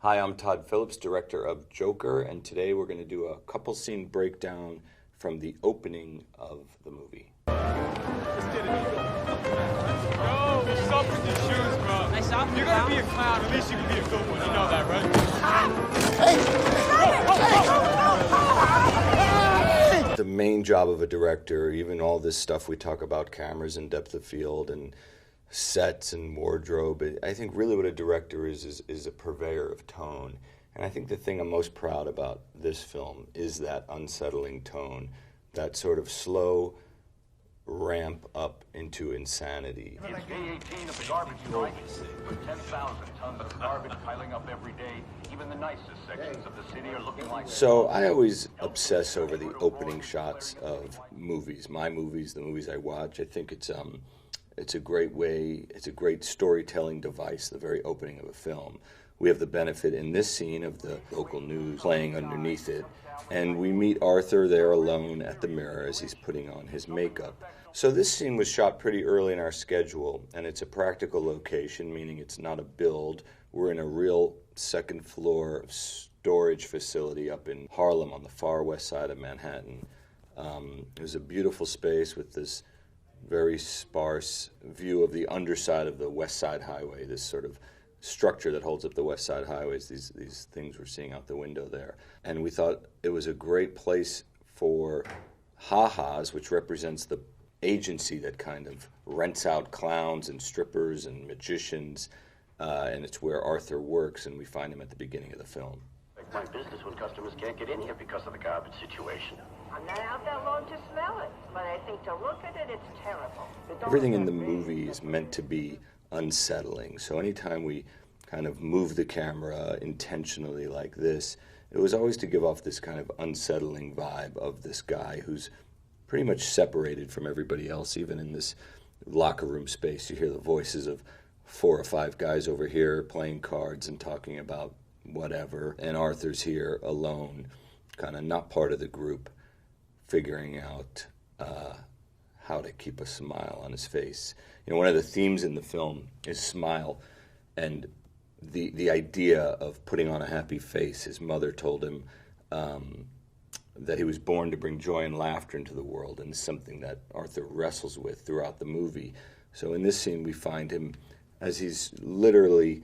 Hi, I'm Todd Phillips, director of Joker, and today we're going to do a couple scene breakdown from the opening of the movie. Yo, stop with your shoes, bro. You're gonna be a clown, at least you can be a good one. You know that, right? The main job of a director, even all this stuff we talk about, cameras and depth of field and sets and wardrobe, I think really what a director is a purveyor of tone. And I think the thing I'm most proud about this film is that unsettling tone, that sort of slow ramp up into insanity. It's day 18 of the garbage strike, with 10,000 tons of garbage piling up every day. Even the nicest sections of the city are looking like... So I always obsess over the opening shots of movies, my movies, the movies I watch. I think it's a great way, it's a great storytelling device, the very opening of a film. We have the benefit in this scene of the local news playing underneath it, and we meet Arthur there alone at the mirror as he's putting on his makeup. So this scene was shot pretty early in our schedule, and it's a practical location, meaning it's not a build. We're in a real second floor storage facility up in Harlem on the far west side of Manhattan. It was a beautiful space with this very sparse view of the underside of the West Side Highway, this sort of structure that holds up the West Side highways, these things we're seeing out the window there. And we thought it was a great place for Ha-Ha's, which represents the agency that kind of rents out clowns and strippers and magicians, and it's where Arthur works, and we find him at the beginning of the film. My business when customers can't get in here because of the garbage situation. I'm not out that long to smell it, but I think to look at it, it's terrible. Everything in the movie is meant to be unsettling. So anytime we kind of move the camera intentionally like this, it was always to give off this kind of unsettling vibe of this guy who's pretty much separated from everybody else. Even in this locker room space, you hear the voices of 4 or 5 guys over here playing cards and talking about whatever, and Arthur's here alone, kind of not part of the group, figuring out how to keep a smile on his face. You know, one of the themes in the film is smile, and the idea of putting on a happy face. His mother told him that he was born to bring joy and laughter into the world, and it's something that Arthur wrestles with throughout the movie. So in this scene, we find him as he's literally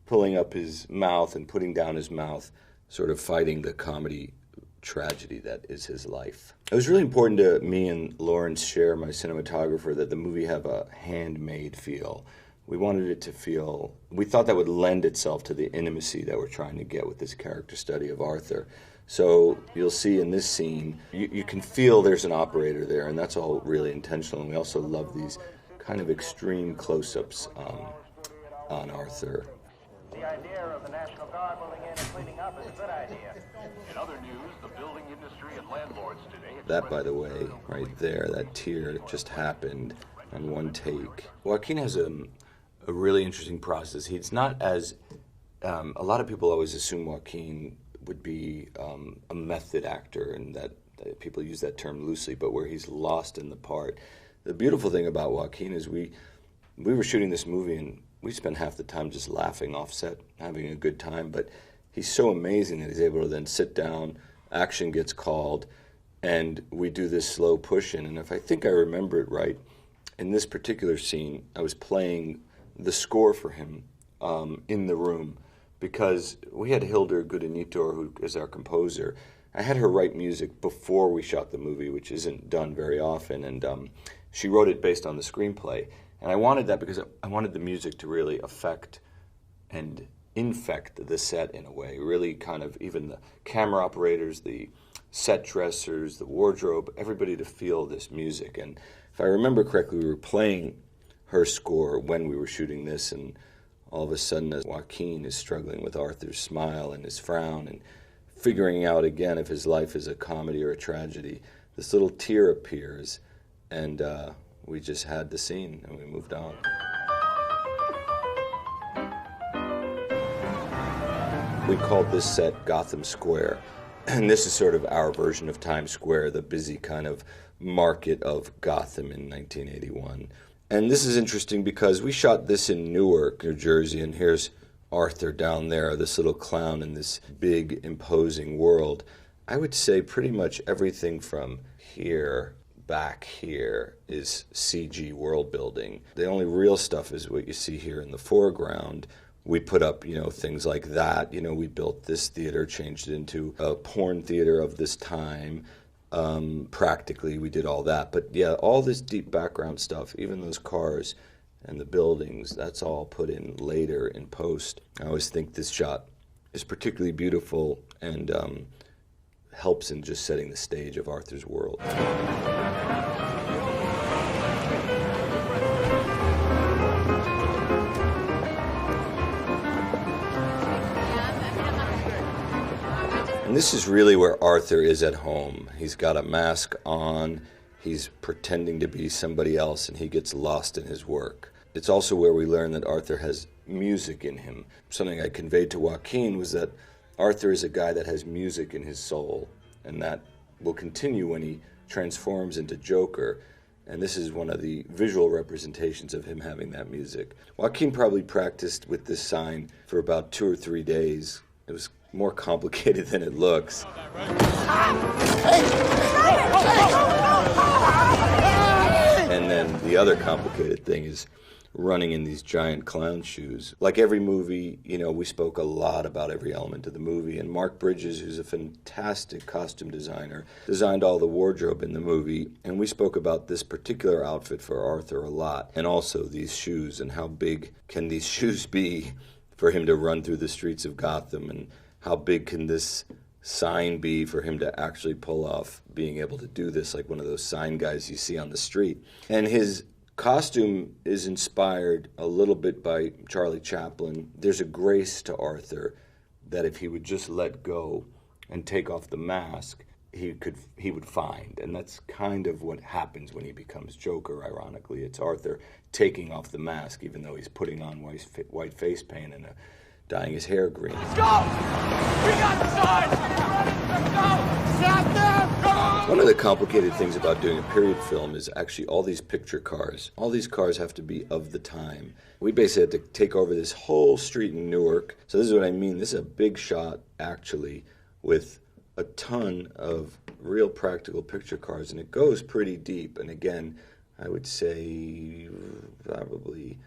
pulling up his mouth and putting down his mouth, sort of fighting the comedy tragedy that is his life. It was really important to me and Lawrence Sher, my cinematographer, that the movie have a handmade feel. We wanted it to feel, we thought that would lend itself to the intimacy that we're trying to get with this character study of Arthur. So you'll see in this scene, you can feel there's an operator there, and that's all really intentional. And we also love these kind of extreme close-ups on Arthur. The idea of the National Guard moving in and cleaning up is a good idea. In other news, the building industry and landlords today... That, by the way, right there, that tear just happened on one take. Joaquin has a really interesting process. He's not as... a lot of people always assume Joaquin would be a method actor, and that people use that term loosely, but where he's lost in the part. The beautiful thing about Joaquin is we were shooting this movie, and we spent half the time just laughing off set, having a good time, but he's so amazing that he's able to then sit down, action gets called, and we do this slow push-in. And if I think I remember it right, in this particular scene, I was playing the score for him in the room, because we had Hildur Gudanitor, who is our composer. I had her write music before we shot the movie, which isn't done very often, and she wrote it based on the screenplay. And I wanted that because I wanted the music to really affect and infect the set in a way, really kind of even the camera operators, the set dressers, the wardrobe, everybody to feel this music. And if I remember correctly, we were playing her score when we were shooting this, and all of a sudden, as Joaquin is struggling with Arthur's smile and his frown and figuring out again if his life is a comedy or a tragedy, this little tear appears, and we just had the scene and we moved on. We called this set Gotham Square, and this is sort of our version of Times Square, the busy kind of market of Gotham in 1981. And this is interesting because we shot this in Newark, New Jersey, and here's Arthur down there, this little clown in this big, imposing world. I would say pretty much everything from here back here is CG world building. The only real stuff is what you see here in the foreground. We put up, things like that. We built this theater, changed it into a porn theater of this time. Practically, we did all that. But yeah, all this deep background stuff, even those cars and the buildings, that's all put in later in post. I always think this shot is particularly beautiful and helps in just setting the stage of Arthur's world. And this is really where Arthur is at home. He's got a mask on, he's pretending to be somebody else, and he gets lost in his work. It's also where we learn that Arthur has music in him. Something I conveyed to Joaquin was that Arthur is a guy that has music in his soul, and that will continue when he transforms into Joker. And this is one of the visual representations of him having that music. Joaquin probably practiced with this sign for about 2 or 3 days. It was more complicated than it looks. And then the other complicated thing is running in these giant clown shoes. Like every movie, we spoke a lot about every element of the movie, and Mark Bridges, who's a fantastic costume designer, designed all the wardrobe in the movie, and we spoke about this particular outfit for Arthur a lot, and also these shoes, and how big can these shoes be for him to run through the streets of Gotham, and how big can this sign be for him to actually pull off being able to do this, like one of those sign guys you see on the street. And his costume is inspired a little bit by Charlie Chaplin. There's a grace to Arthur that if he would just let go and take off the mask, he would find. And that's kind of what happens when he becomes Joker, ironically. It's Arthur taking off the mask, even though he's putting on white face paint and dyeing his hair green. Let's go! We got the sign! Let's go! Stop them! One of the complicated things about doing a period film is actually all these picture cars. All these cars have to be of the time. We basically had to take over this whole street in Newark. So this is what I mean. This is a big shot, actually, with a ton of real practical picture cars, and it goes pretty deep. And again, I would say probably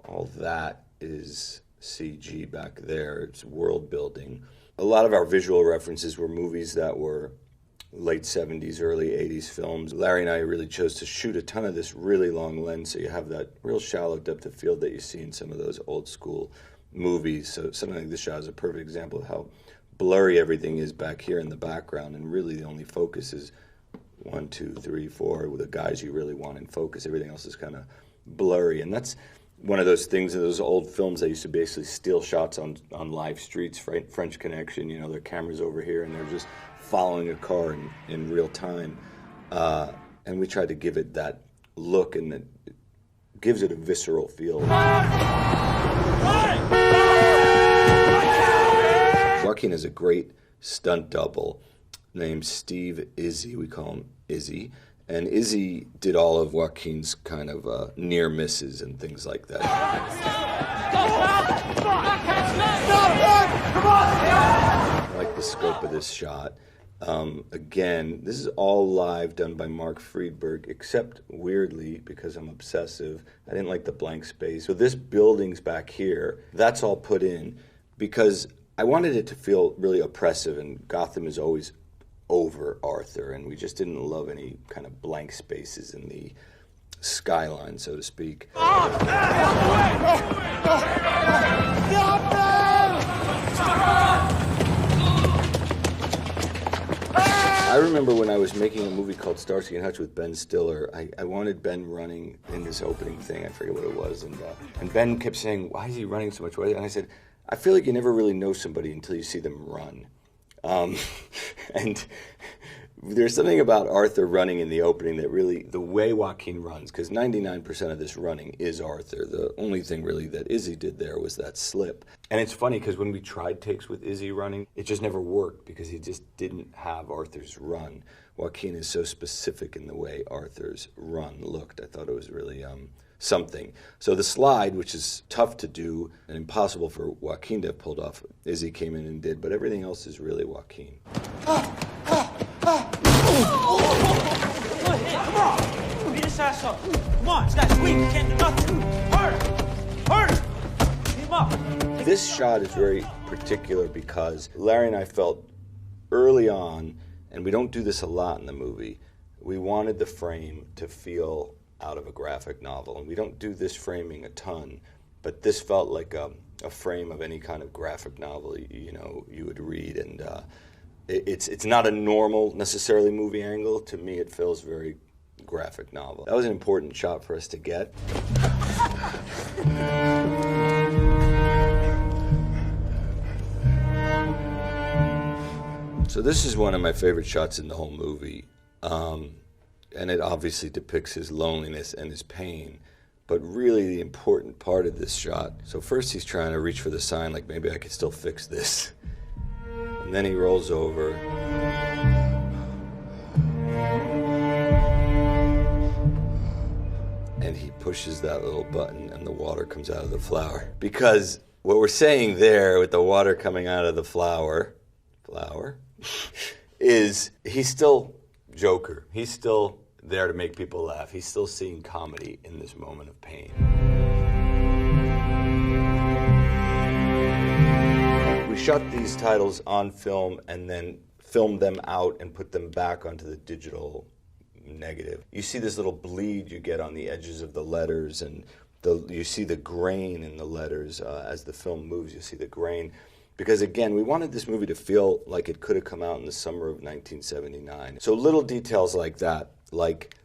all that is CG back there. It's world building. A lot of our visual references were movies that were late 70s, early 80s films. Larry and I really chose to shoot a ton of this really long lens, so you have that real shallow depth of field that you see in some of those old school movies. So something like this shot is a perfect example of how blurry everything is back here in the background, and really the only focus is 1, 2, 3, 4 with the guys you really want in focus. Everything else is kind of blurry, and that's one of those things in those old films that used to basically steal shots on live streets. French Connection, their camera's over here and they're just following a car in real time, and we tried to give it that look, and it gives it a visceral feel. Joaquin has a great stunt double named Steve Izzy. We call him Izzy. And Izzy did all of Joaquin's kind of near misses and things like that. I like the scope of this shot. Again, this is all live, done by Mark Friedberg, except weirdly, because I'm obsessive, I didn't like the blank space. So this building's back here, that's all put in because I wanted it to feel really oppressive, and Gotham is always over Arthur, and we just didn't love any kind of blank spaces in the skyline, so to speak. I remember when I was making a movie called Starsky and Hutch with Ben Stiller, I wanted Ben running in this opening thing, I forget what it was, and Ben kept saying, why is he running so much? And I said, I feel like you never really know somebody until you see them run. And There's something about Arthur running in the opening that really, the way Joaquin runs, because 99% of this running is Arthur. The only thing really that Izzy did there was that slip. And it's funny because when we tried takes with Izzy running, it just never worked because he just didn't have Arthur's run. Joaquin is so specific in the way Arthur's run looked. I thought it was really something. So the slide, which is tough to do and impossible for Joaquin to have pulled off, Izzy came in and did, but everything else is really Joaquin. Come on! Beat his ass up. Come on, this guy's weak. He can't do nothing. Harder! Beat him up. This shot is very particular because Larry and I felt early on, and we don't do this a lot in the movie, we wanted the frame to feel out of a graphic novel. And we don't do this framing a ton, but this felt like a frame of any kind of graphic novel you would read. And it's not a normal, necessarily movie angle. To me, it feels very graphic novel. That was an important shot for us to get. So this is one of my favorite shots in the whole movie. And it obviously depicts his loneliness and his pain. But really the important part of this shot, so first he's trying to reach for the sign, like maybe I could still fix this. And then he rolls over. And he pushes that little button and the water comes out of the flower. Because what we're saying there with the water coming out of the flower, is he's still Joker. He's still there to make people laugh. He's still seeing comedy in this moment of pain. We shot these titles on film and then filmed them out and put them back onto the digital negative. You see this little bleed you get on the edges of the letters, and you see the grain in the letters as the film moves. You see the grain. Because again, we wanted this movie to feel like it could have come out in the summer of 1979. So little details like that, like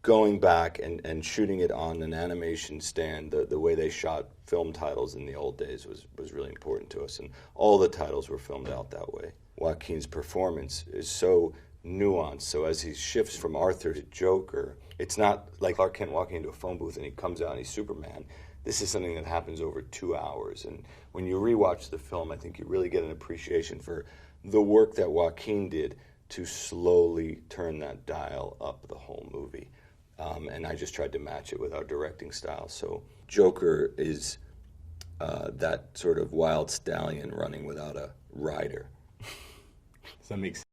going back and shooting it on an animation stand, the way they shot film titles in the old days was really important to us. And all the titles were filmed out that way. Joaquin's performance is so nuanced. So as he shifts from Arthur to Joker, it's not like Clark Kent walking into a phone booth and he comes out and he's Superman. This is something that happens over 2 hours. And when you rewatch the film, I think you really get an appreciation for the work that Joaquin did to slowly turn that dial up the whole movie. And I just tried to match it with our directing style. So Joker is that sort of wild stallion running without a rider. Does that make sense?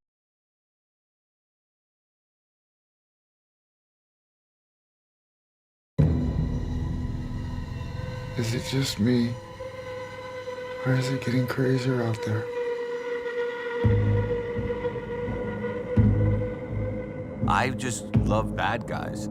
Is it just me? Or is it getting crazier out there? I just love bad guys.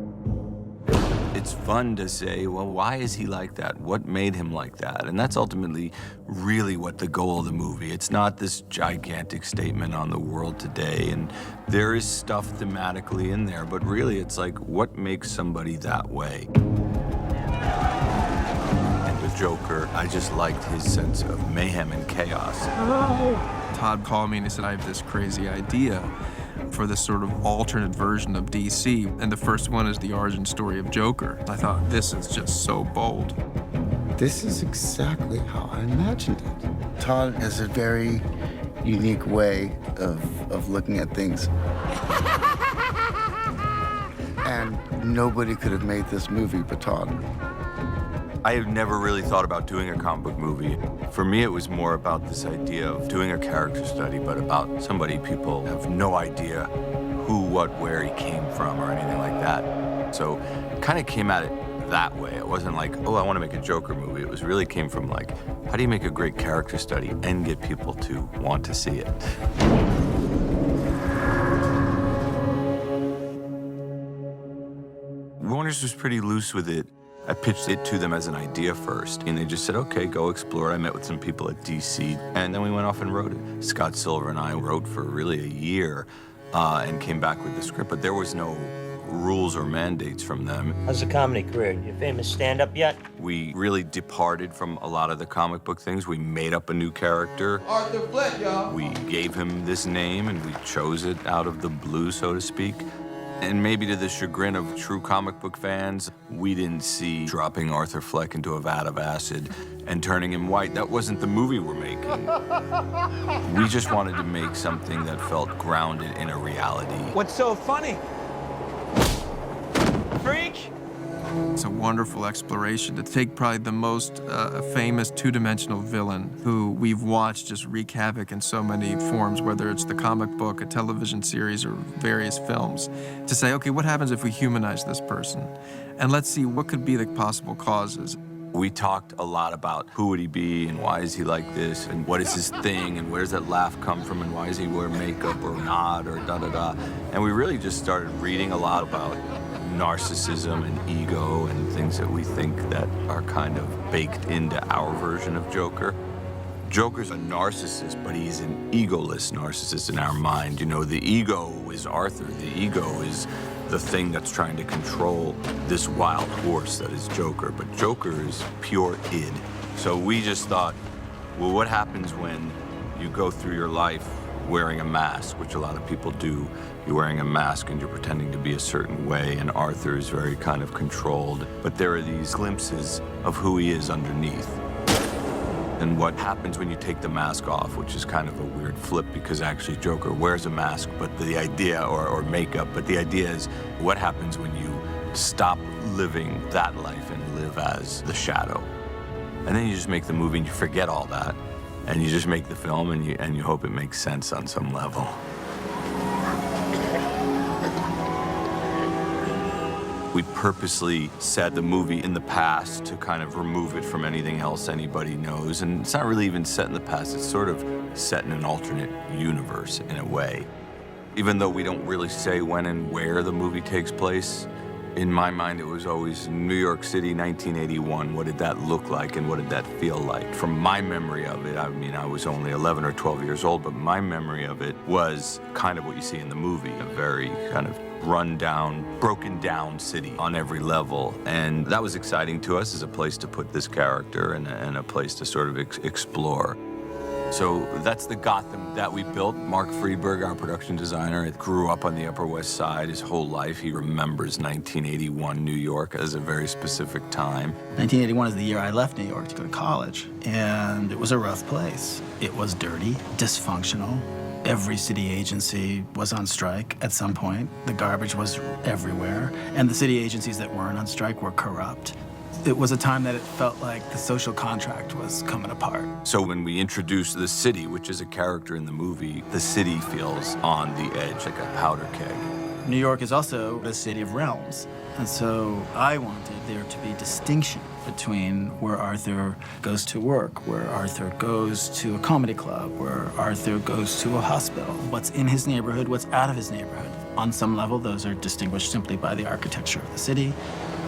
It's fun to say, well, why is he like that? What made him like that? And that's ultimately really what the goal of the movie. It's not this gigantic statement on the world today, and there is stuff thematically in there, but really it's like, what makes somebody that way? Joker, I just liked his sense of mayhem and chaos. Todd called me and he said, I have this crazy idea for this sort of alternate version of DC, and the first one is the origin story of Joker. I thought, this is just so bold. This is exactly how I imagined it. Todd has a very unique way of looking at things. And nobody could have made this movie but Todd. I have never really thought about doing a comic book movie. For me, it was more about this idea of doing a character study, but about somebody people have no idea who, what, where he came from or anything like that. So it kind of came at it that way. It wasn't like, oh, I want to make a Joker movie. It was really came from like, how do you make a great character study and get people to want to see it? Warner's was pretty loose with it. I pitched it to them as an idea first, and they just said, okay, go explore it. I met with some people at DC, and then we went off and wrote it. Scott Silver and I wrote for really a year and came back with the script, but there was no rules or mandates from them. How's the comedy career? You famous stand-up yet? We really departed from a lot of the comic book things. We made up a new character. Arthur Fleck, y'all. We gave him this name, and we chose it out of the blue, so to speak. And maybe to the chagrin of true comic book fans, we didn't see dropping Arthur Fleck into a vat of acid and turning him white. That wasn't the movie we're making. We just wanted to make something that felt grounded in a reality. What's so funny? Freak? It's a wonderful exploration to take probably the most famous two-dimensional villain who we've watched just wreak havoc in so many forms, whether it's the comic book, a television series, or various films, to say, okay, what happens if we humanize this person? And let's see what could be the possible causes. We talked a lot about who would he be and why is he like this and what is his thing and where does that laugh come from and why does he wear makeup or not or da-da-da. And we really just started reading a lot about narcissism and ego and things that we think that are kind of baked into our version of Joker. Joker's a narcissist, but he's an egoless narcissist in our mind. You know, the ego is Arthur. The ego is the thing that's trying to control this wild horse that is Joker. But Joker is pure id. So we just thought, well, what happens when you go through your life wearing a mask, which a lot of people do. You're wearing a mask and you're pretending to be a certain way, and Arthur is very kind of controlled. But there are these glimpses of who he is underneath. And what happens when you take the mask off, which is kind of a weird flip because actually Joker wears a mask, but the idea, or makeup, but the idea is what happens when you stop living that life and live as the shadow. And then you just make the movie and you forget all that. And you just make the film and you hope it makes sense on some level. We purposely set the movie in the past to kind of remove it from anything else anybody knows. And it's not really even set in the past, it's sort of set in an alternate universe in a way. Even though we don't really say when and where the movie takes place, in my mind, it was always New York City, 1981. What did that look like and what did that feel like? From my memory of it, I mean, I was only 11 or 12 years old, but my memory of it was kind of what you see in the movie, a very kind of run-down, broken-down city on every level. And that was exciting to us as a place to put this character and a place to sort of explore. So that's the Gotham that we built. Mark Friedberg, our production designer, grew up on the Upper West Side his whole life. He remembers 1981 New York as a very specific time. 1981 is the year I left New York to go to college, and it was a rough place. It was dirty, dysfunctional. Every city agency was on strike at some point. The garbage was everywhere, and the city agencies that weren't on strike were corrupt. It was a time that it felt like the social contract was coming apart. So when we introduce the city, which is a character in the movie, the city feels on the edge, like a powder keg. New York is also a city of realms. And so I wanted there to be distinction between where Arthur goes to work, where Arthur goes to a comedy club, where Arthur goes to a hospital, what's in his neighborhood, what's out of his neighborhood. On some level, those are distinguished simply by the architecture of the city.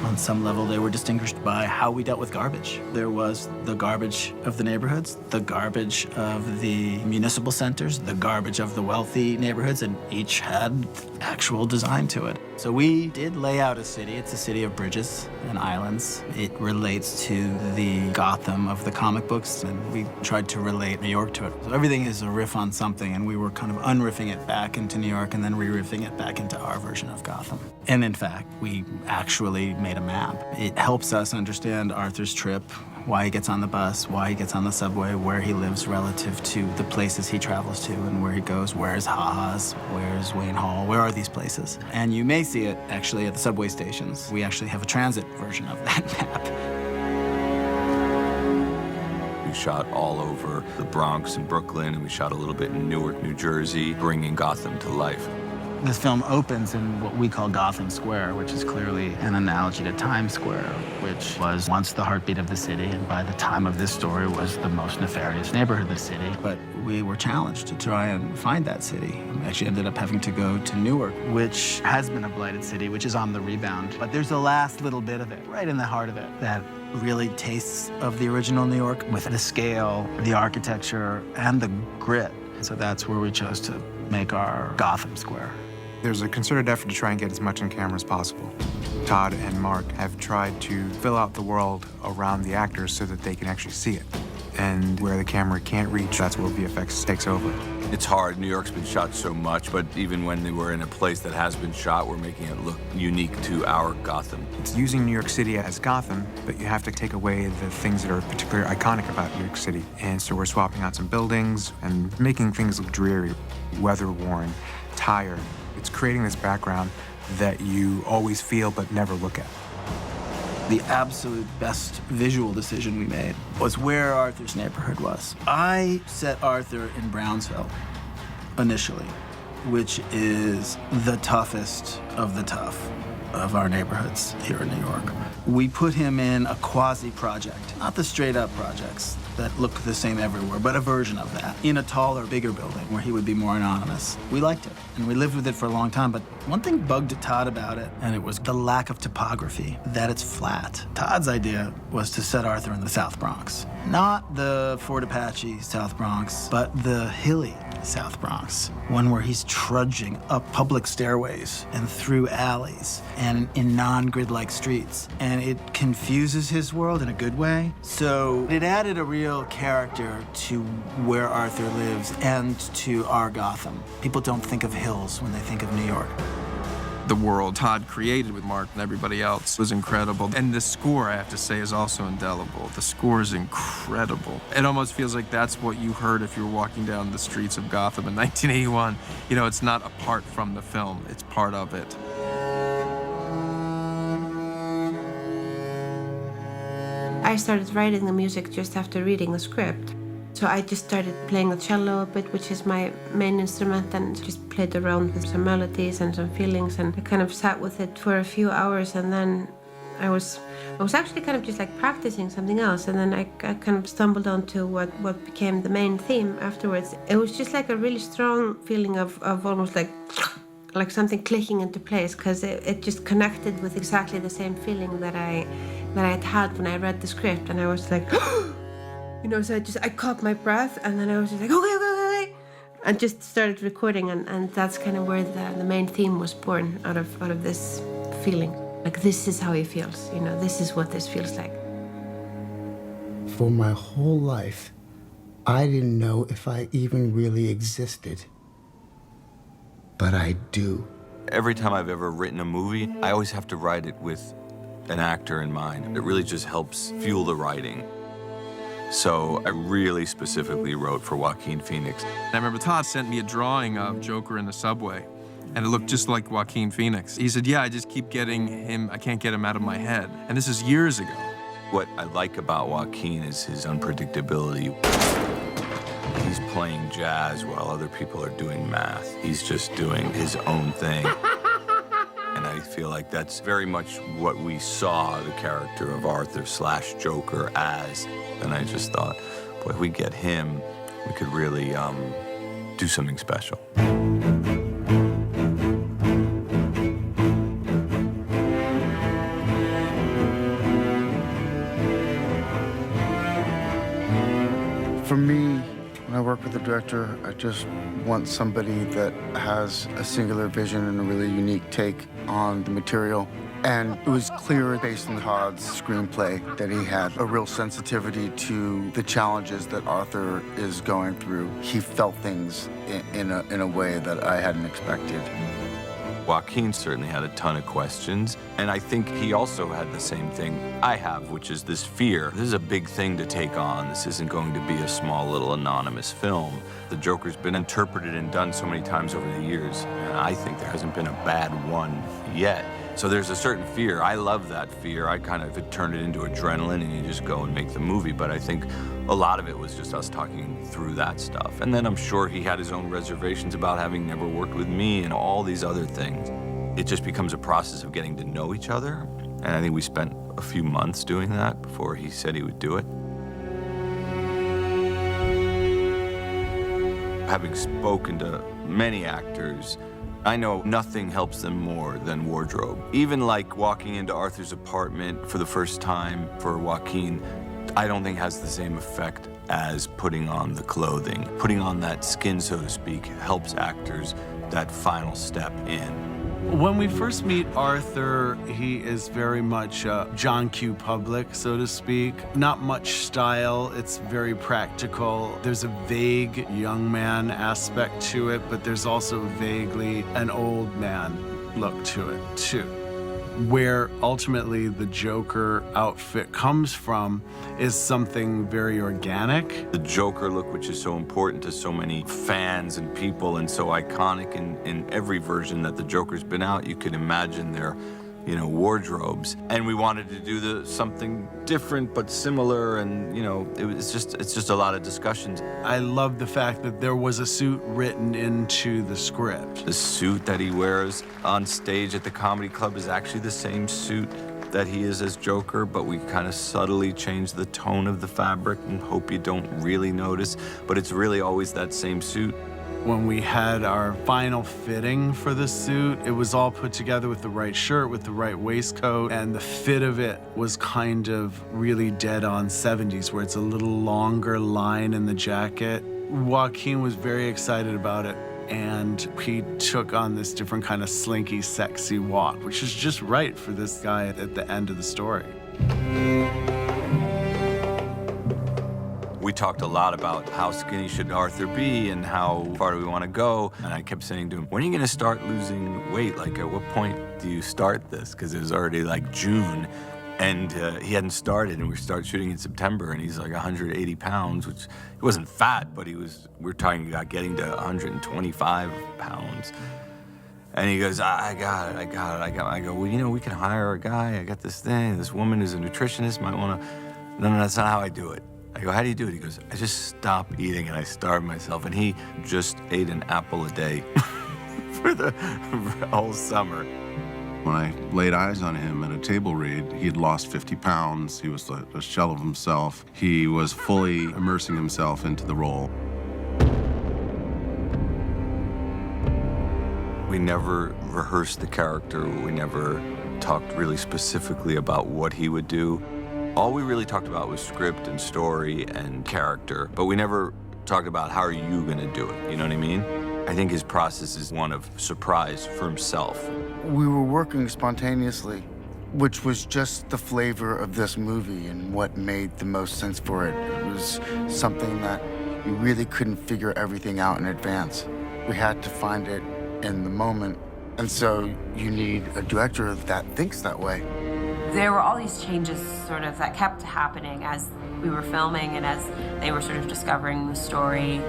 On some level, they were distinguished by how we dealt with garbage. There was the garbage of the neighborhoods, the garbage of the municipal centers, the garbage of the wealthy neighborhoods, and each had actual design to it. So we did lay out a city. It's a city of bridges and islands. It relates to the Gotham of the comic books, and we tried to relate New York to it. So everything is a riff on something, and we were kind of unriffing it back into New York and then re-riffing it back into our version of Gotham. And in fact, we actually made a map. It helps us understand Arthur's trip, why he gets on the bus, why he gets on the subway, where he lives relative to the places he travels to and where he goes. Where's Ha-Ha's? Where's Wayne Hall? Where are these places? And you may see it actually at the subway stations. We actually have a transit version of that map. We shot all over the Bronx and Brooklyn, and we shot a little bit in Newark, New Jersey, bringing Gotham to life. This film opens in what we call Gotham Square, which is clearly an analogy to Times Square, which was once the heartbeat of the city, and by the time of this story was the most nefarious neighborhood of the city. But we were challenged to try and find that city. We actually ended up having to go to Newark, which has been a blighted city, which is on the rebound. But there's the last little bit of it, right in the heart of it, that really tastes of the original New York with the scale, the architecture, and the grit. So that's where we chose to make our Gotham Square. There's a concerted effort to try and get as much on camera as possible. Todd and Mark have tried to fill out the world around the actors so that they can actually see it. And where the camera can't reach, that's where VFX takes over. It's hard. New York's been shot so much, but even when they were in a place that has been shot, we're making it look unique to our Gotham. It's using New York City as Gotham, but you have to take away the things that are particularly iconic about New York City. And so we're swapping out some buildings and making things look dreary, weather-worn, tired. It's creating this background that you always feel but never look at. The absolute best visual decision we made was where Arthur's neighborhood was. I set Arthur in Brownsville initially, which is the toughest of the tough of our neighborhoods here in New York. We put him in a quasi-project, not the straight-up projects that look the same everywhere, but a version of that, in a taller, bigger building where he would be more anonymous. We liked it, and we lived with it for a long time, but one thing bugged Todd about it, and it was the lack of topography, that it's flat. Todd's idea was to set Arthur in the South Bronx. Not the Fort Apache South Bronx, but the hilly South Bronx, one where he's trudging up public stairways and through alleys and in non-grid-like streets. And it confuses his world in a good way. So it added a real character to where Arthur lives and to our Gotham. People don't think of hills when they think of New York. The world Todd created with Mark and everybody else was incredible. And the score, I have to say, is also indelible. The score is incredible. It almost feels like that's what you heard if you were walking down the streets of Gotham in 1981. You know, it's not apart from the film, it's part of it. I started writing the music just after reading the script. So I just started playing the cello a bit, which is my main instrument, and just played around with some melodies and some feelings, and I kind of sat with it for a few hours, and then I was actually kind of just like practicing something else, and then I kind of stumbled onto what became the main theme afterwards. It was just like a really strong feeling of almost like something clicking into place, because it just connected with exactly the same feeling that I had when I read the script, and I was like, you know, so I caught my breath, and then I was just like, okay, and just started recording, and that's kind of where the main theme was born, out of this feeling. Like, this is how he feels, you know, this is what this feels like. For my whole life, I didn't know if I even really existed. But I do. Every time I've ever written a movie, I always have to write it with an actor in mind. It really just helps fuel the writing. So I really specifically wrote for Joaquin Phoenix. I remember Todd sent me a drawing of Joker in the subway, and it looked just like Joaquin Phoenix. He said, yeah, I just keep getting him, I can't get him out of my head. And this is years ago. What I like about Joaquin is his unpredictability. He's playing jazz while other people are doing math. He's just doing his own thing. And I feel like that's very much what we saw the character of Arthur / Joker as. And I just thought, boy, if we get him, we could really do something special. For me, when I work with a director, I just want somebody that has a singular vision and a really unique take on the material. And it was clear, based on Todd's screenplay, that he had a real sensitivity to the challenges that Arthur is going through. He felt things in a way that I hadn't expected. Joaquin certainly had a ton of questions, and I think he also had the same thing I have, which is this fear. This is a big thing to take on. This isn't going to be a small little anonymous film. The Joker's been interpreted and done so many times over the years, and I think there hasn't been a bad one yet. So there's a certain fear. I love that fear. I kind of turned it into adrenaline, and you just go and make the movie. But I think a lot of it was just us talking through that stuff. And then I'm sure he had his own reservations about having never worked with me and all these other things. It just becomes a process of getting to know each other. And I think we spent a few months doing that before he said he would do it. Having spoken to many actors, I know nothing helps them more than wardrobe. Even like walking into Arthur's apartment for the first time for Joaquin, I don't think has the same effect as putting on the clothing. Putting on that skin, so to speak, helps actors that final step in. When we first meet Arthur, he is very much John Q. Public, so to speak. Not much style, it's very practical. There's a vague young man aspect to it, but there's also vaguely an old man look to it, too. Where ultimately the Joker outfit comes from is something very organic. The Joker look, which is so important to so many fans and people and so iconic in every version that the Joker's been out, you can imagine their, wardrobes. And we wanted to do something different but similar, and it's just a lot of discussions. I love the fact that there was a suit written into the script. The suit that he wears on stage at the comedy club is actually the same suit that he is as Joker, but we kind of subtly change the tone of the fabric and hope you don't really notice, but it's really always that same suit. When we had our final fitting for the suit, it was all put together with the right shirt, with the right waistcoat, and the fit of it was kind of really dead on 70s, where it's a little longer line in the jacket. Joaquin was very excited about it, and he took on this different kind of slinky, sexy walk, which is just right for this guy at the end of the story. We talked a lot about how skinny should Arthur be and how far do we want to go. And I kept saying to him, when are you going to start losing weight? Like, at what point do you start this? Because it was already like June, and he hadn't started, and we started shooting in September, and he's like 180 pounds, which he wasn't fat, but we're talking about getting to 125 pounds. And he goes, I got it. I go, well, we can hire a guy. I got this thing. This woman who's a nutritionist might want to. No, that's not how I do it. I go, how do you do it? He goes, I just stop eating and I starve myself. And he just ate an apple a day for the whole summer. When I laid eyes on him at a table read, he had lost 50 pounds. He was a shell of himself. He was fully immersing himself into the role. We never rehearsed the character. We never talked really specifically about what he would do. All we really talked about was script and story and character, but we never talked about how are you gonna do it, you know what I mean? I think his process is one of surprise for himself. We were working spontaneously, which was just the flavor of this movie and what made the most sense for it. It was something that you really couldn't figure everything out in advance. We had to find it in the moment, and so you need a director that thinks that way. There were all these changes sort of that kept happening as we were filming and as they were sort of discovering the story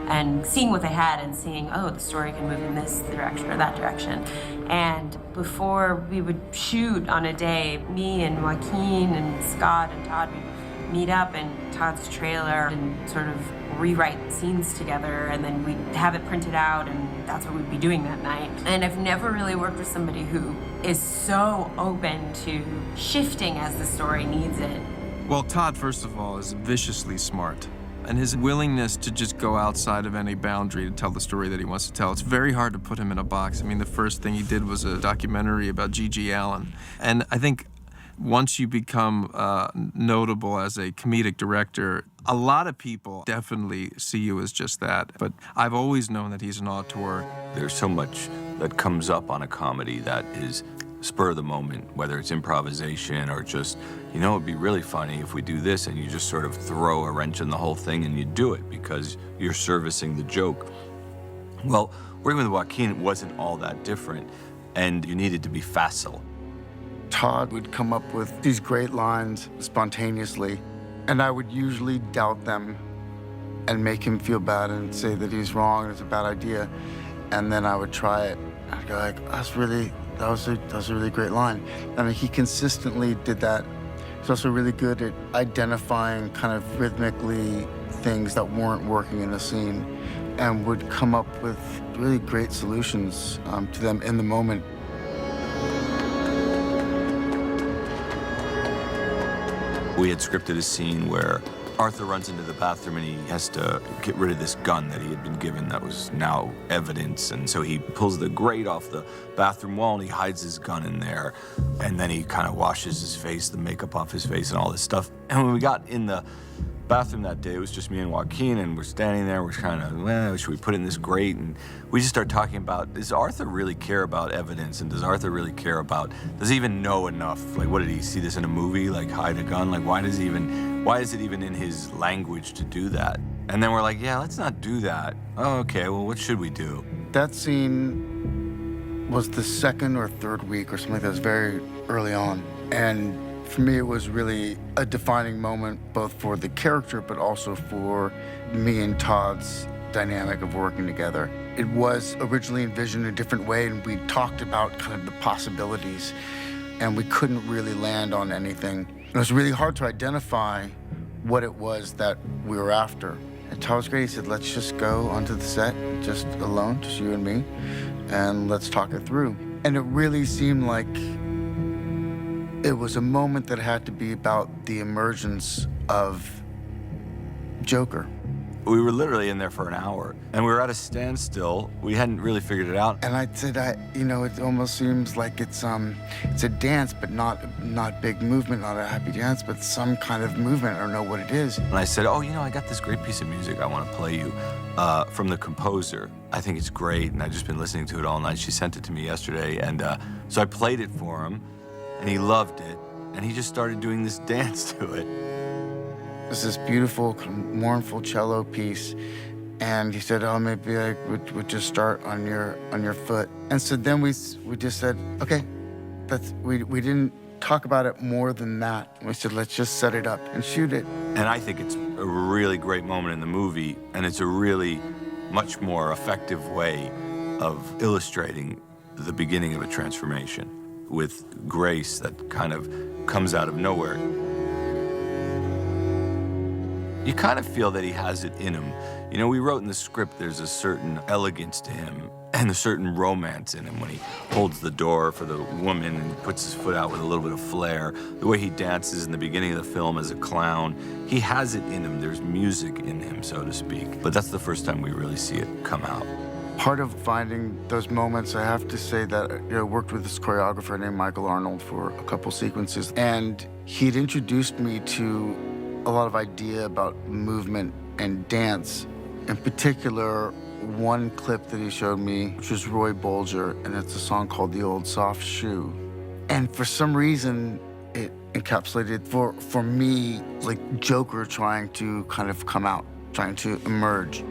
and seeing what they had and seeing, oh, the story can move in this direction or that direction. And before we would shoot on a day, me and Joaquin and Scott and Todd would meet up in Todd's trailer and sort of rewrite scenes together, and then we'd have it printed out, and that's what we'd be doing that night. And I've never really worked with somebody who is so open to shifting as the story needs it. Well, Todd, first of all, is viciously smart. And his willingness to just go outside of any boundary to tell the story that he wants to tell. It's very hard to put him in a box. I mean, the first thing he did was a documentary about G.G. Allen. And I think once you become notable as a comedic director, a lot of people definitely see you as just that. But I've always known that he's an auteur. There's so much that comes up on a comedy that is spur of the moment, whether it's improvisation or just, it'd be really funny if we do this, and you just sort of throw a wrench in the whole thing and you do it because you're servicing the joke. Well, working with Joaquin wasn't all that different, and you needed to be facile. Todd would come up with these great lines spontaneously, and I would usually doubt them and make him feel bad and say that he's wrong and it's a bad idea. And then I would try it. I'd go like, that was a really great line. And he consistently did that. He's also really good at identifying kind of rhythmically things that weren't working in the scene and would come up with really great solutions to them in the moment. We had scripted a scene where Arthur runs into the bathroom and he has to get rid of this gun that he had been given that was now evidence. And so he pulls the grate off the bathroom wall and he hides his gun in there. And then he kind of washes his face, the makeup off his face and all this stuff. And when we got in the bathroom that day. It was just me and Joaquin, and we're standing there. We're kind of, well, should we put it in this grate? And we just start talking about, does Arthur really care about evidence? And does Arthur really care about, does he even know enough? Like, what did he see this in a movie? Like, hide a gun? Like, why is it even in his language to do that? And then we're like, yeah, let's not do that. Oh, okay, well, what should we do? That scene was the second or third week or something like that. It was very early on. And for me, it was really a defining moment, both for the character, but also for me and Todd's dynamic of working together. It was originally envisioned a different way, and we talked about kind of the possibilities, and we couldn't really land on anything. It was really hard to identify what it was that we were after. And Todd was great. He said, let's just go onto the set, just alone, just you and me, and let's talk it through. And it really seemed like it was a moment that had to be about the emergence of Joker. We were literally in there for an hour, and we were at a standstill. We hadn't really figured it out. And I said, it almost seems like it's a dance, but not big movement, not a happy dance, but some kind of movement. I don't know what it is. And I said, I got this great piece of music I want to play you from the composer. I think it's great, and I've just been listening to it all night. She sent it to me yesterday, and so I played it for him. And he loved it, and he just started doing this dance to it. It was this beautiful, kind of mournful cello piece, and he said, "Oh, maybe I would just start on your foot." And so then we just said, "Okay, we didn't talk about it more than that." We said, "Let's just set it up and shoot it." And I think it's a really great moment in the movie, and it's a really much more effective way of illustrating the beginning of a transformation, with grace that kind of comes out of nowhere. You kind of feel that he has it in him. You know, we wrote in the script there's a certain elegance to him and a certain romance in him when he holds the door for the woman and puts his foot out with a little bit of flair. The way he dances in the beginning of the film as a clown, he has it in him. There's music in him, so to speak. But that's the first time we really see it come out. Part of finding those moments, I have to say that I worked with this choreographer named Michael Arnold for a couple sequences, and he'd introduced me to a lot of idea about movement and dance. In particular, one clip that he showed me, which was Roy Bolger, and it's a song called The Old Soft Shoe. And for some reason, it encapsulated for me, like Joker trying to kind of come out, trying to emerge.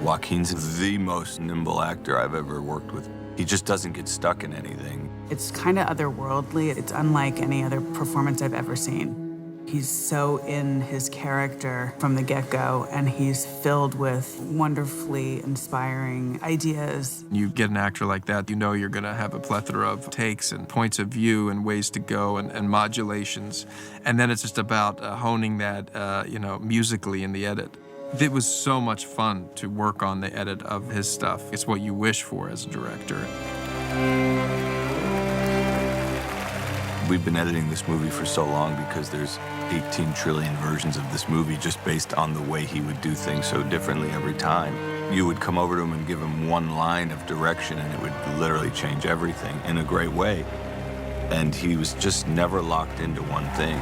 Joaquin's the most nimble actor I've ever worked with. He just doesn't get stuck in anything. It's kind of otherworldly. It's unlike any other performance I've ever seen. He's so in his character from the get-go, and he's filled with wonderfully inspiring ideas. You get an actor like that, you know you're gonna have a plethora of takes and points of view and ways to go and modulations. And then it's just about honing that, musically in the edit. It was so much fun to work on the edit of his stuff. It's what you wish for as a director. We've been editing this movie for so long because there's 18 trillion versions of this movie just based on the way he would do things so differently every time. You would come over to him and give him one line of direction and it would literally change everything in a great way. And he was just never locked into one thing.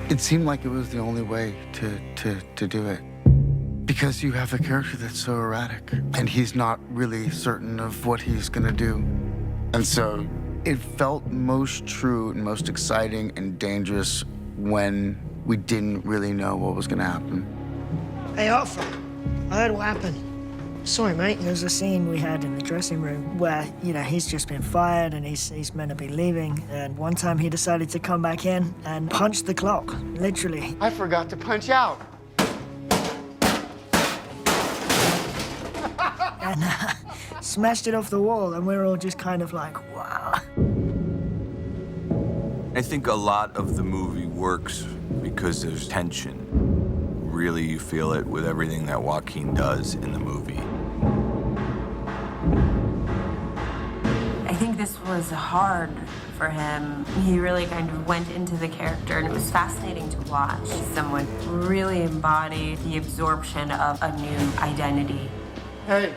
It seemed like it was the only way to do it. Because you have a character that's so erratic, and he's not really certain of what he's gonna do. And so it felt most true and most exciting and dangerous when we didn't really know what was gonna happen. Hey, Arthur, I heard what happened. Sorry, mate, there was a scene we had in the dressing room where, he's just been fired and he's meant to be leaving. And one time he decided to come back in and punch the clock, literally. I forgot to punch out. And smashed it off the wall, and we're all just kind of like, wow. I think a lot of the movie works because there's tension. Really, you feel it with everything that Joaquin does in the movie. I think this was hard for him. He really kind of went into the character, and it was fascinating to watch. Someone really embodied the absorption of a new identity. Hey.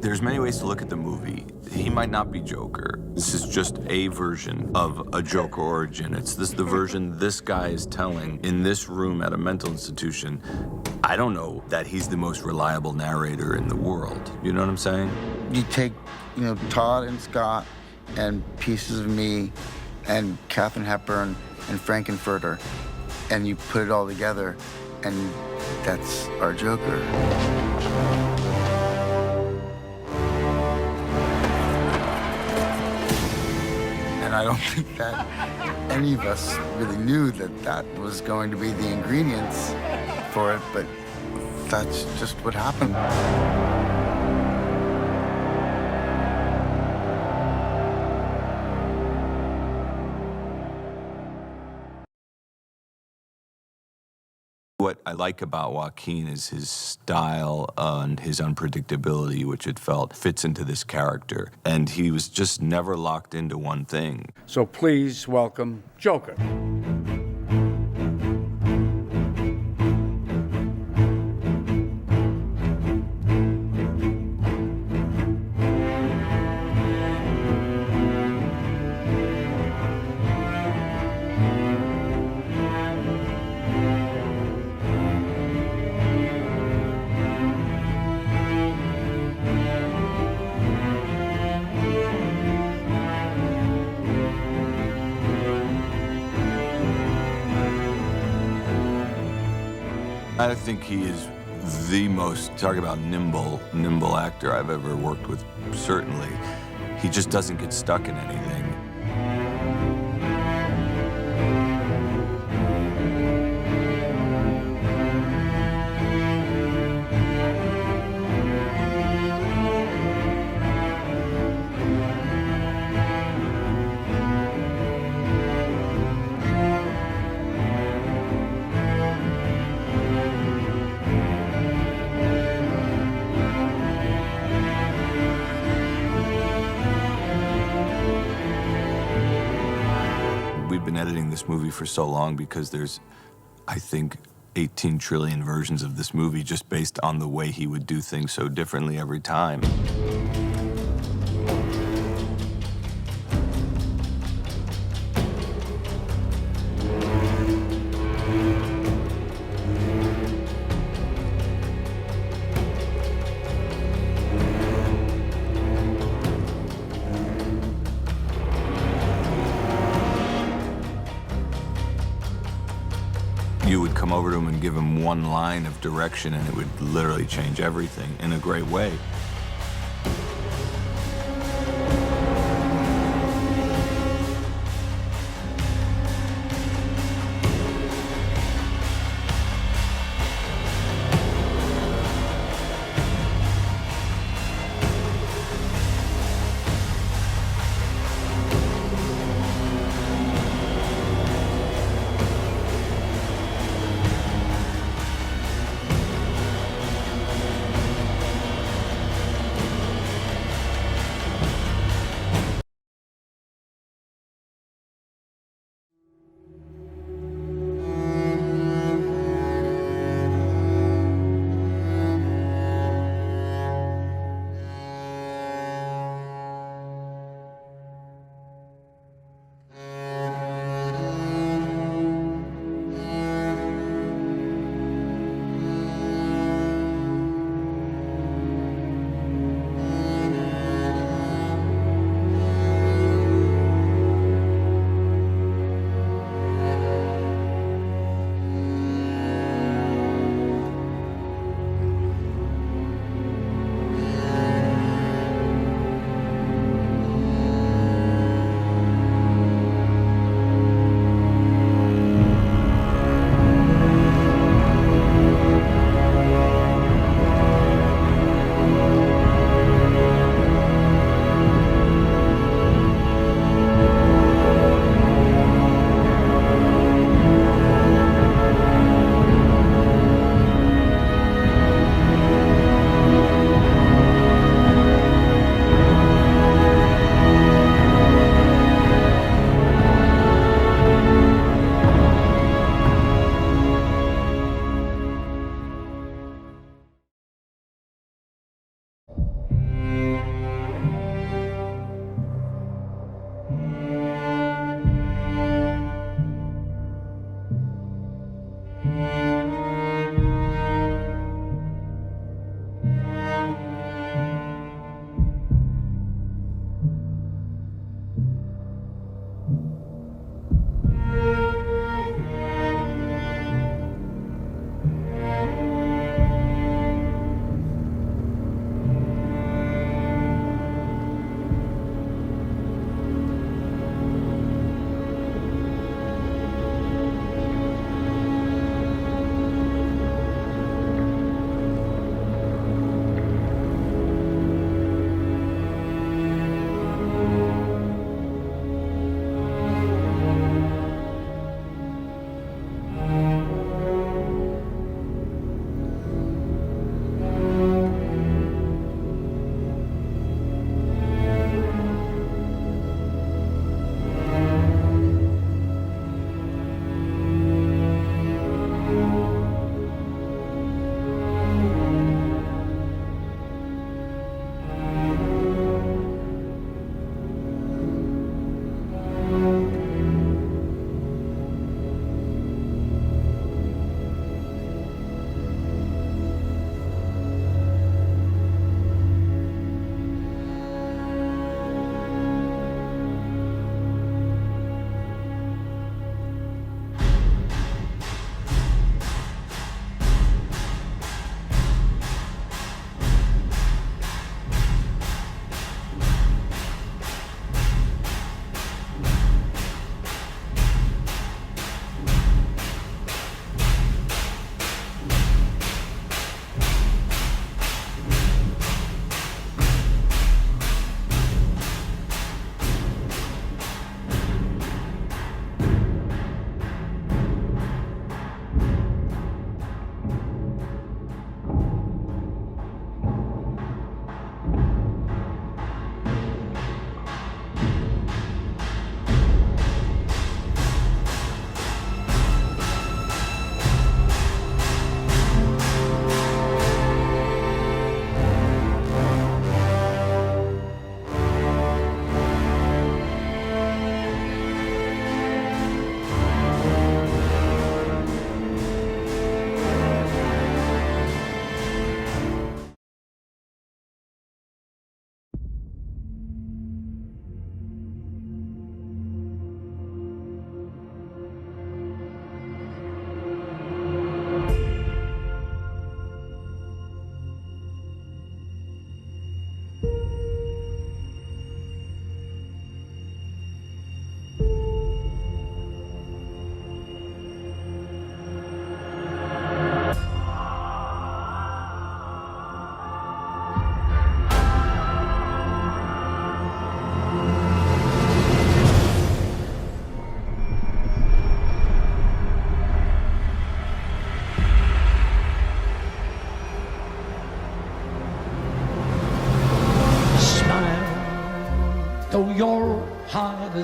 There's many ways to look at the movie. He might not be Joker. This is just a version of a Joker origin. It's the version this guy is telling in this room at a mental institution. I don't know that he's the most reliable narrator in the world. You know what I'm saying? You take, Todd and Scott and pieces of me and Katharine Hepburn and Frankenfurter, and you put it all together, and that's our Joker. And I don't think that any of us really knew that that was going to be the ingredients for it, but that's just what happened. What I like about Joaquin is his style and his unpredictability, which it felt fits into this character. And he was just never locked into one thing. So please welcome Joker. I think he is the most, talk about nimble actor I've ever worked with, certainly. He just doesn't get stuck in anything. We've been editing this movie for so long because there's, I think, 18 trillion versions of this movie just based on the way he would do things so differently every time. You would come over to him and give him one line of direction and it would literally change everything in a great way.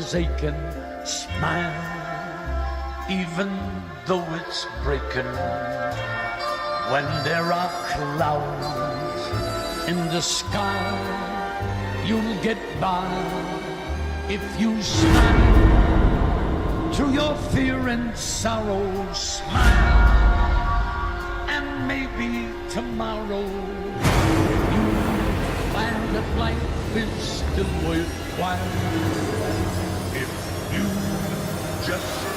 heart's aching, smile, even though it's breaking. When there are clouds in the sky, you'll get by if you smile. Through your fear and sorrow, smile, and maybe tomorrow you'll find that life is still worthwhile if you just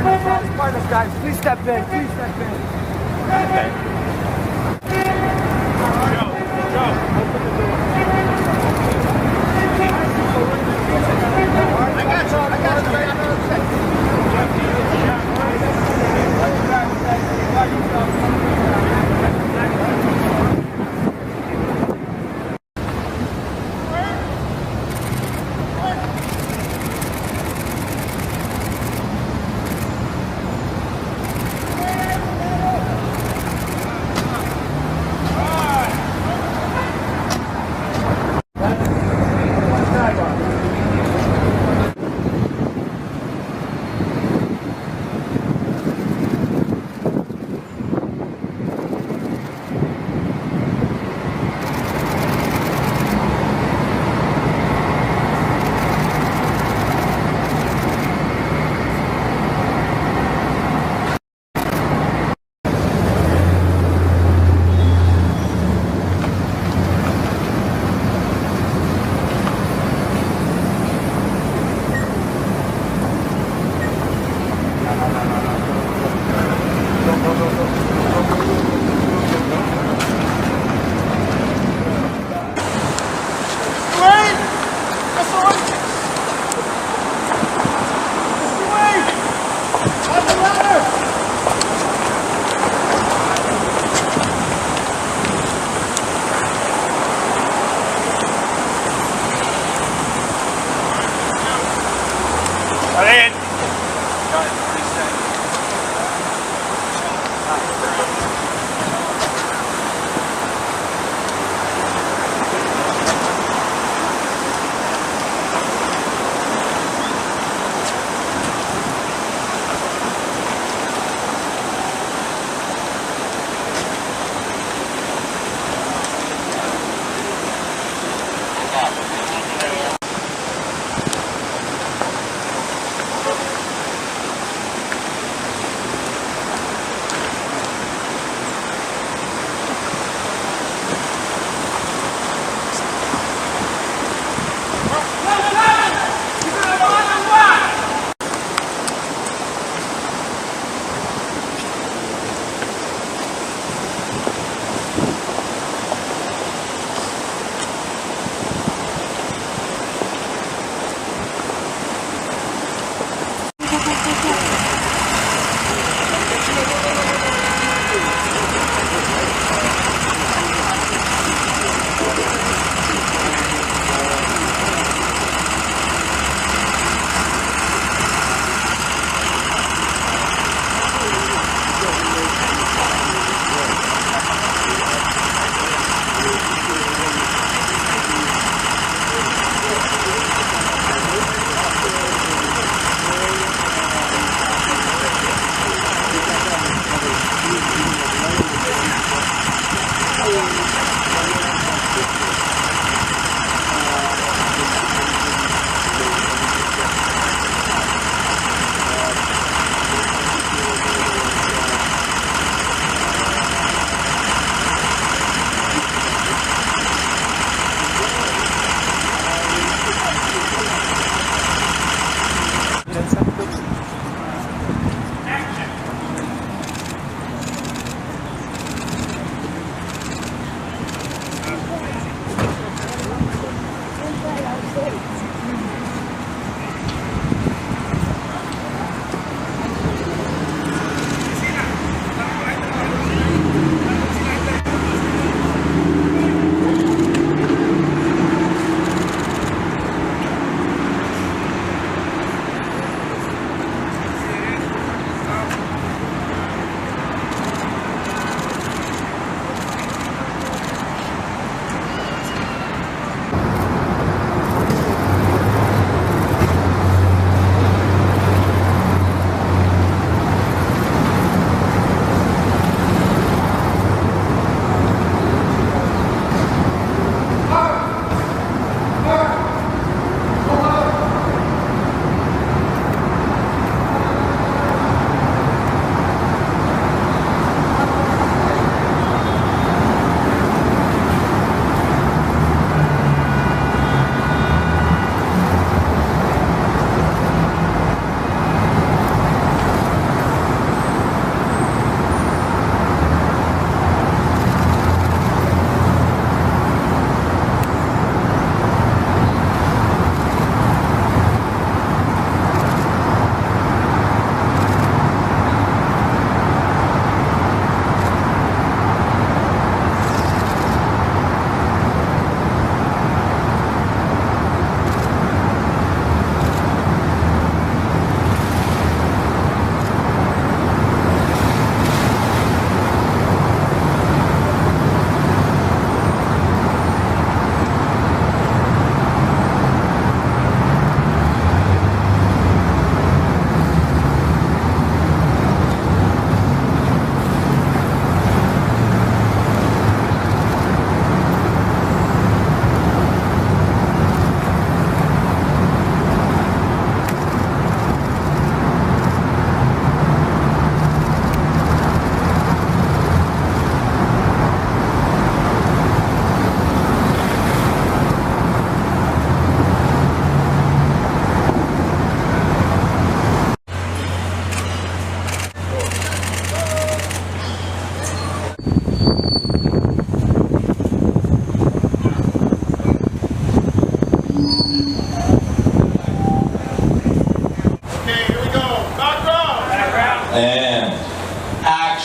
Partners, guys. Please step in. Please step in. Okay. Joe, open the door. I got you.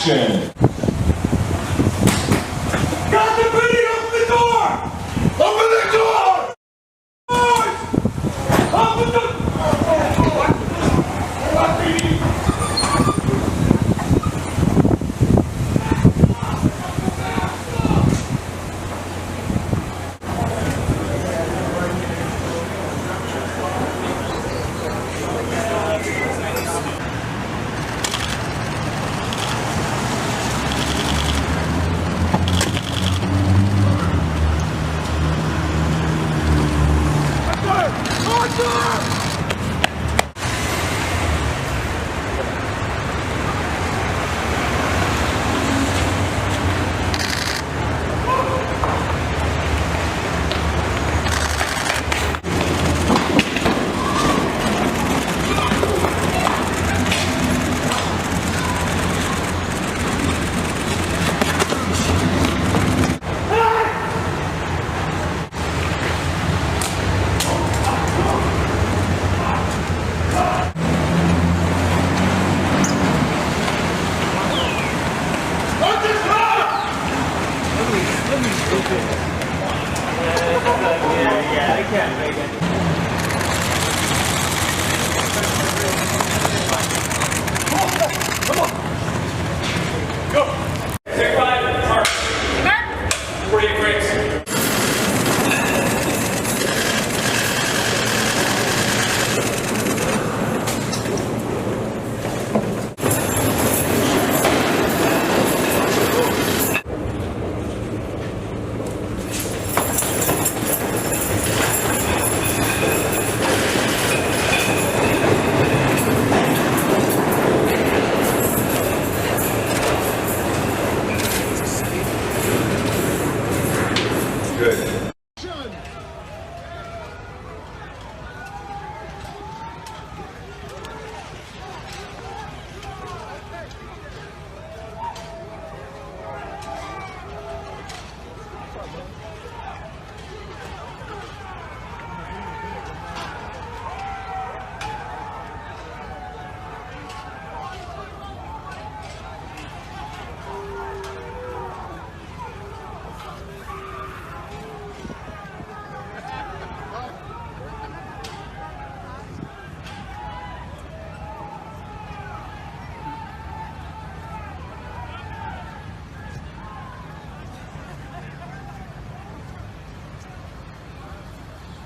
Action!